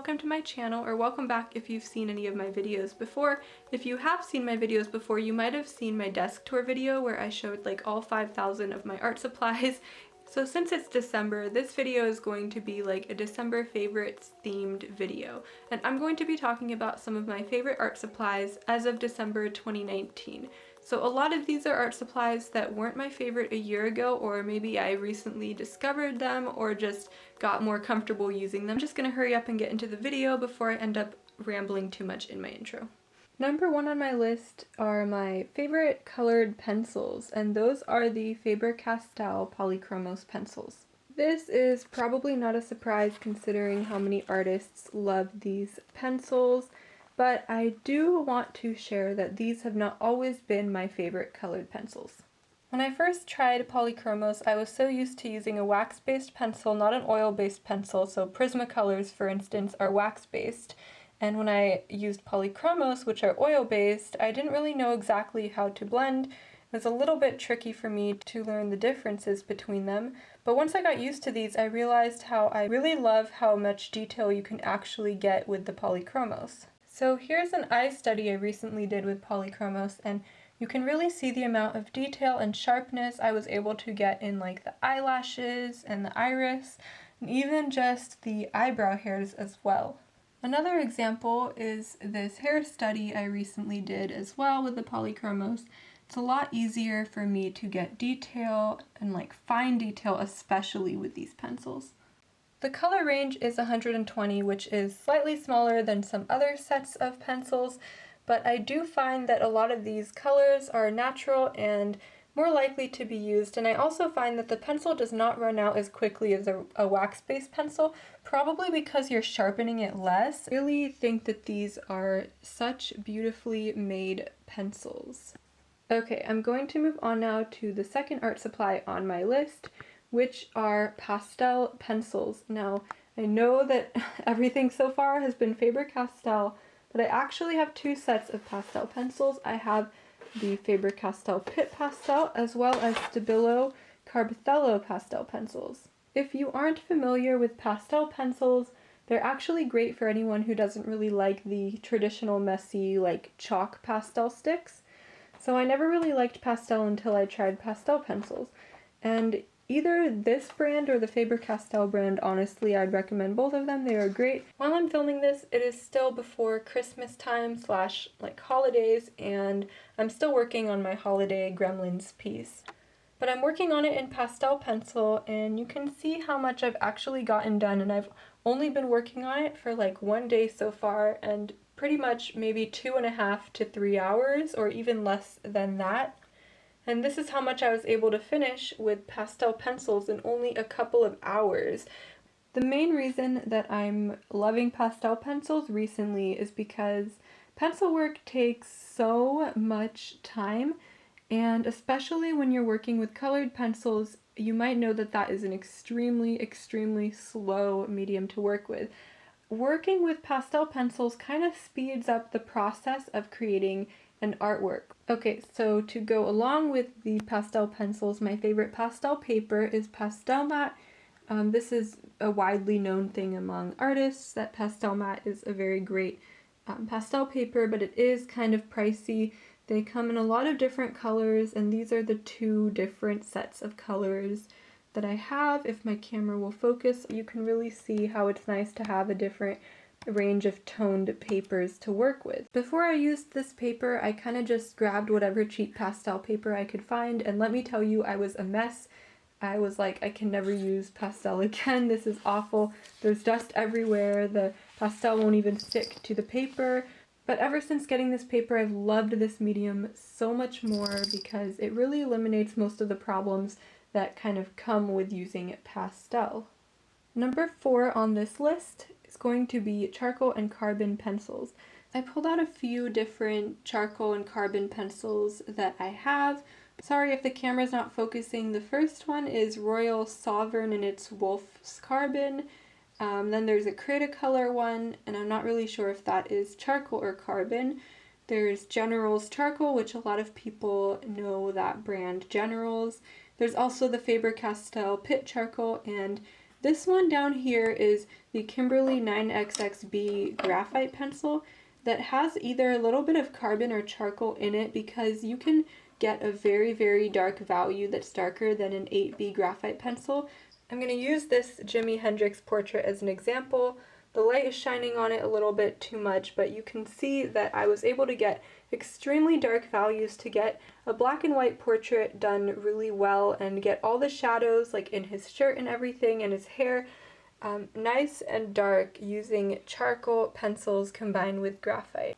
welcome to my channel, or welcome back if you've seen any of my videos before. If you have seen my videos before, you might have seen my desk tour video where I showed like all 5,000 of my art supplies. So since it's December, this video is going to be like a December favorites themed video. And I'm going to be talking about some of my favorite art supplies as of December 2019. So a lot of these are art supplies that weren't my favorite a year ago, or maybe I recently discovered them or just got more comfortable using them. I'm just gonna hurry up and get into the video before I end up rambling too much in my intro. Number one on my list are my favorite colored pencils, and those are the Faber Castell Polychromos pencils. This is probably not a surprise considering how many artists love these pencils, but I do want to share that these have not always been my favorite colored pencils. When I first tried Polychromos, I was so used to using a wax-based pencil, not an oil-based pencil, so Prismacolors, for instance, are wax-based. And when I used Polychromos, which are oil-based, I didn't really know exactly how to blend. It was a little bit tricky for me to learn the differences between them, but once I got used to these, I realized how I really love how much detail you can actually get with the Polychromos. So here's an eye study I recently did with Polychromos, and you can really see the amount of detail and sharpness I was able to get in like the eyelashes and the iris, and even just the eyebrow hairs as well. Another example is this hair study I recently did as well with the Polychromos. It's a lot easier for me to get detail and like fine detail, especially with these pencils. The color range is 120, which is slightly smaller than some other sets of pencils, but I do find that a lot of these colors are natural and more likely to be used, and I also find that the pencil does not run out as quickly as a wax-based pencil, probably because you're sharpening it less. I really think that these are such beautifully made pencils. Okay, I'm going to move on now to the second art supply on my list, which are pastel pencils. Now, I know that everything so far has been Faber Castell, but I actually have two sets of pastel pencils. I have the Faber Castell Pitt Pastel as well as Stabilo Carbothello pastel pencils. If you aren't familiar with pastel pencils, they're actually great for anyone who doesn't really like the traditional messy like chalk pastel sticks. So I never really liked pastel until I tried pastel pencils. And either this brand or the Faber Castell brand, honestly, I'd recommend both of them. They are great. While I'm filming this, it is still before Christmas time / like holidays, and I'm still working on my holiday Gremlins piece. But I'm working on it in pastel pencil, and you can see how much I've actually gotten done, and I've only been working on it for like 1 day so far, and pretty much maybe 2.5 to 3 hours, or even less than that. And this is how much I was able to finish with pastel pencils in only a couple of hours. The main reason that I'm loving pastel pencils recently is because pencil work takes so much time, and especially when you're working with colored pencils, you might know that that is an extremely slow medium to work with. Working with pastel pencils kind of speeds up the process of creating an artwork. Okay, so to go along with the pastel pencils, my favorite pastel paper is Pastel Mat. This is a widely known thing among artists that Pastel Mat is a very great pastel paper, but it is kind of pricey. They come in a lot of different colors, and these are the two different sets of colors that I have. If my camera will focus, you can really see how it's nice to have a different range of toned papers to work with. Before I used this paper, I kind of just grabbed whatever cheap pastel paper I could find, and let me tell you, I was a mess. I was like, I can never use pastel again. This is awful. There's dust everywhere. The pastel won't even stick to the paper. But ever since getting this paper, I've loved this medium so much more because it really eliminates most of the problems that kind of come with using pastel. Number 4 on this list is going to be charcoal and carbon pencils. I pulled out a few different charcoal and carbon pencils that I have. Sorry if the camera's not focusing. The first one is Royal Sovereign and it's Wolf's Carbon. Then there's a Cretacolor one, and I'm not really sure if that is charcoal or carbon. There's General's Charcoal, which a lot of people know that brand, General's. There's also the Faber Castell Pitt Charcoal, and This one down here is the Kimberly 9XXB graphite pencil that has either a little bit of carbon or charcoal in it, because you can get a very, very dark value that's darker than an 8B graphite pencil. I'm going to use this Jimi Hendrix portrait as an example. The light is shining on it a little bit too much, but you can see that I was able to get extremely dark values to get a black and white portrait done really well and get all the shadows like in his shirt and everything and his hair nice and dark using charcoal pencils combined with graphite.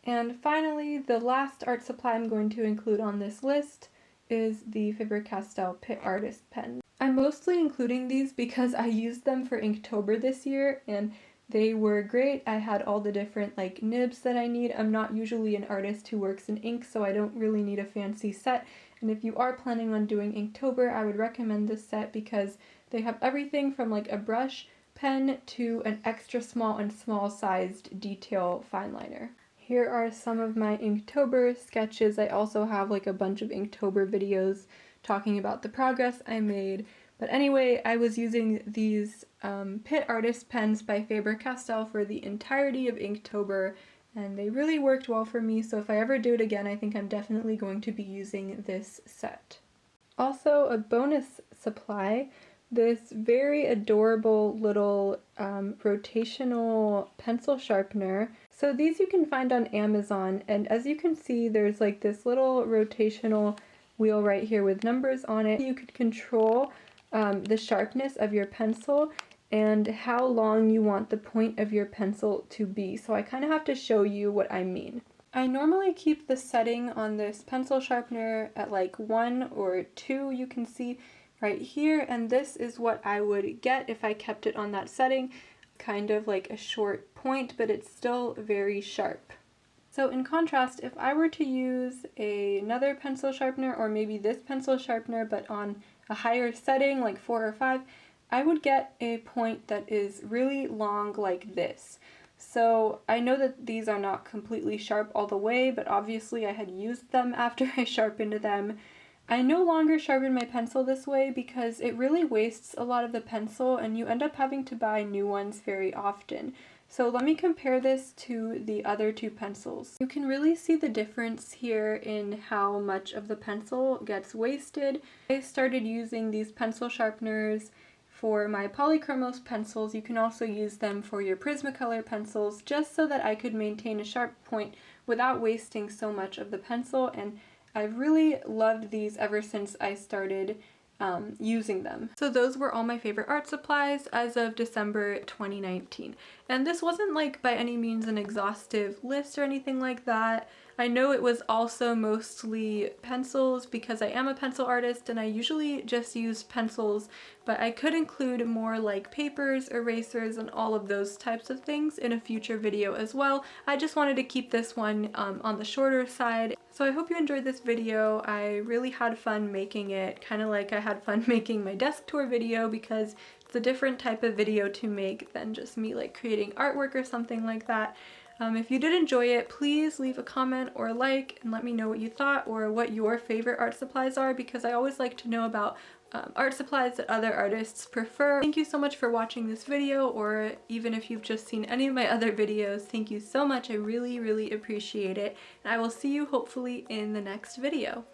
And finally, the last art supply I'm going to include on this list is the Faber-Castell Pitt Artist Pen. I'm mostly including these because I used them for Inktober this year and they were great. I had all the different like nibs that I need. I'm not usually an artist who works in ink, so I don't really need a fancy set. And if you are planning on doing Inktober, I would recommend this set because they have everything from like a brush pen to an extra small and small sized detail fine liner. Here are some of my Inktober sketches. I also have like a bunch of Inktober videos talking about the progress I made. But anyway, I was using these Pitt Artist Pens by Faber-Castell for the entirety of Inktober, and they really worked well for me, so if I ever do it again, I think I'm definitely going to be using this set. Also, a bonus supply, this very adorable little rotational pencil sharpener. So these you can find on Amazon, and as you can see, there's like this little rotational wheel right here with numbers on it. You could control the sharpness of your pencil and how long you want the point of your pencil to be. So I kind of have to show you what I mean. I normally keep the setting on this pencil sharpener at like 1 or 2, you can see right here, and this is what I would get if I kept it on that setting. Kind of like a short point, but it's still very sharp. So in contrast, if I were to use another pencil sharpener, or maybe this pencil sharpener but on a higher setting like 4 or 5, I would get a point that is really long like this. So I know that these are not completely sharp all the way, but obviously I had used them after I sharpened them. I no longer sharpen my pencil this way because it really wastes a lot of the pencil and you end up having to buy new ones very often. So let me compare this to the other two pencils. You can really see the difference here in how much of the pencil gets wasted. I started using these pencil sharpeners for my Polychromos pencils. You can also use them for your Prismacolor pencils, just so that I could maintain a sharp point without wasting so much of the pencil, and I've really loved these ever since I started using them. So those were all my favorite art supplies as of December 2019. And this wasn't like by any means an exhaustive list or anything like that. I know it was also mostly pencils because I am a pencil artist and I usually just use pencils, but I could include more like papers, erasers, and all of those types of things in a future video as well. I just wanted to keep this one on the shorter side. So I hope you enjoyed this video. I really had fun making it, kind of like I had fun making my desk tour video, because it's a different type of video to make than just me like creating artwork or something like that. If you did enjoy it, please leave a comment or a like and let me know what you thought or what your favorite art supplies are, because I always like to know about art supplies that other artists prefer. Thank you so much for watching this video, or even if you've just seen any of my other videos, thank you so much. I really, really appreciate it. And I will see you hopefully in the next video.